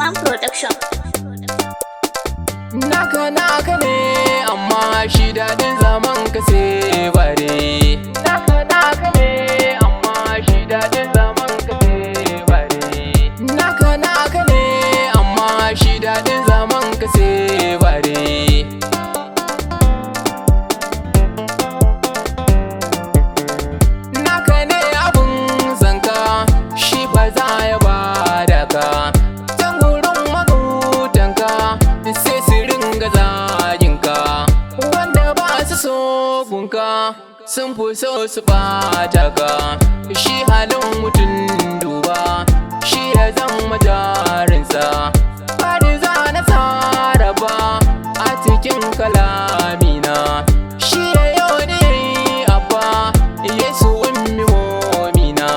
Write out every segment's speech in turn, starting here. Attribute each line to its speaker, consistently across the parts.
Speaker 1: One Production.
Speaker 2: Naka Nakane amma shi daɗin zaman ka sai bare. Naka Nakane amma shi daɗin zaman ka sai bare. Naka Nakane amma shi daɗin zaman ka sai bare. Naka ne abun zanka shi ba za ya bada ka. Sai su ringa zaginka, wanda ba su so gunka sun fi so su ɓata ka. Shi halin mutum duba, shi ya zama jarinsa. Bari za na tsara ba a cikin kalamina. Shi ya yau ne abba, Yesu ummi momina.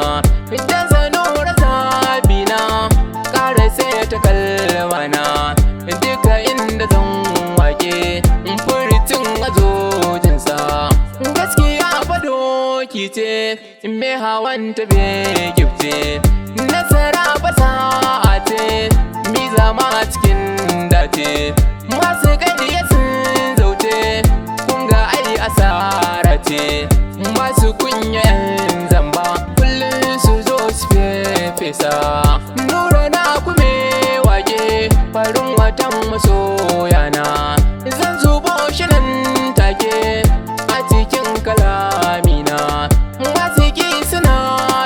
Speaker 2: Idan zanura zabina, ƙara sai ta kalmana. Duka inda zan wake furitin azojinsa. Gaskiya fa doki ce me hawan ta be gifte. Nasara fa sa'a ce mi zama cikin dace. Masu ƙarya sun zaute kun ga ai asara ce. Masu kunya yan zamba kullum su zo su fefesa. Nura na kume wake farin watan masoyana. Zan zubo shi nan take a cikin kalamina. Masu ki suna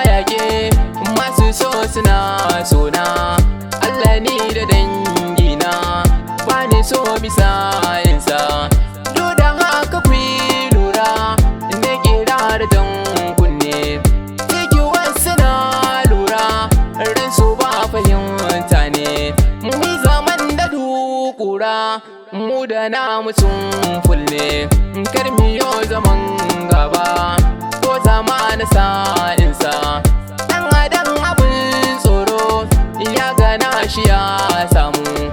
Speaker 2: yake, masu so suna sona. Allah ni da dangina ba ni so misalinsa. Duk da haka ku yi lura na kira da jan kunne. Ciki wasu na lura ransu ba fahimta ne. Mu zaman da dukura mu da namu sun fulle. Kar mu yo zaman gaba ko zama na sa'insa. Dan adam abin tsoro ya gana shi ya samu.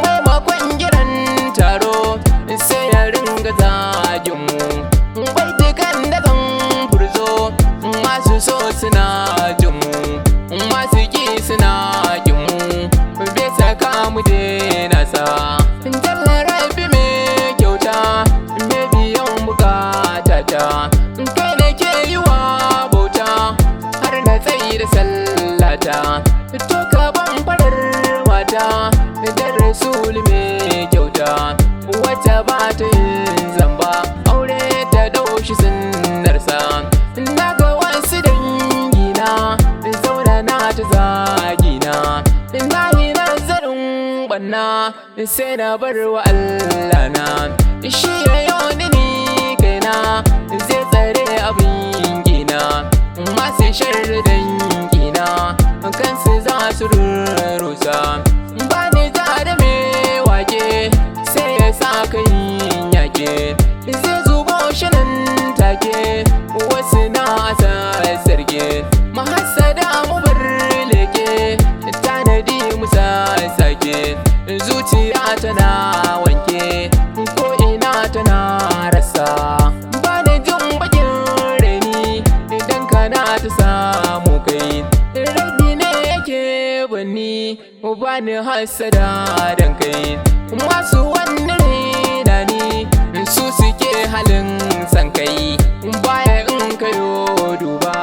Speaker 2: Maimakon giran taro sai ya ringa zagin mu. Baitukan da zan furzo masu so suna jin mu, masu ki suna kin mu. Bai saka mu daina sa. Jalla Rabbi mai kyauta mai biyan bukata ta. Kai nake yi wa bauta har na tsayi da sallata. To ka ban farar mata da Rasul mai kyauta, wacce ba ta yin zamba aure ta daushi sunnarsa. Na ga wasu dangina zauna na ta zagina. Na yi nazarin banna sai na bar wa Allah na. Shi ya yoni ni kaina zai tsare abin gina. Masu sharri dangina kansu za su rusa. Ba ni ja da mai wake sai ya sa kai yake. Zai zubo shi nan take wasu na sarge. Mahassada mu bar leke tanadi musa sake. Zuciya tana wanke ko ina tana rasa. Ba ni jin bakin reni idan kana ta samu kai. Rabi ne yake bani ba ni hassada dan kai. Masu wani raina ni su suke halin san kai. Baya in kayo duba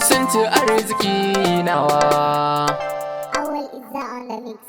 Speaker 2: sun ci arziki nawa.
Speaker 1: Awal is on the mix.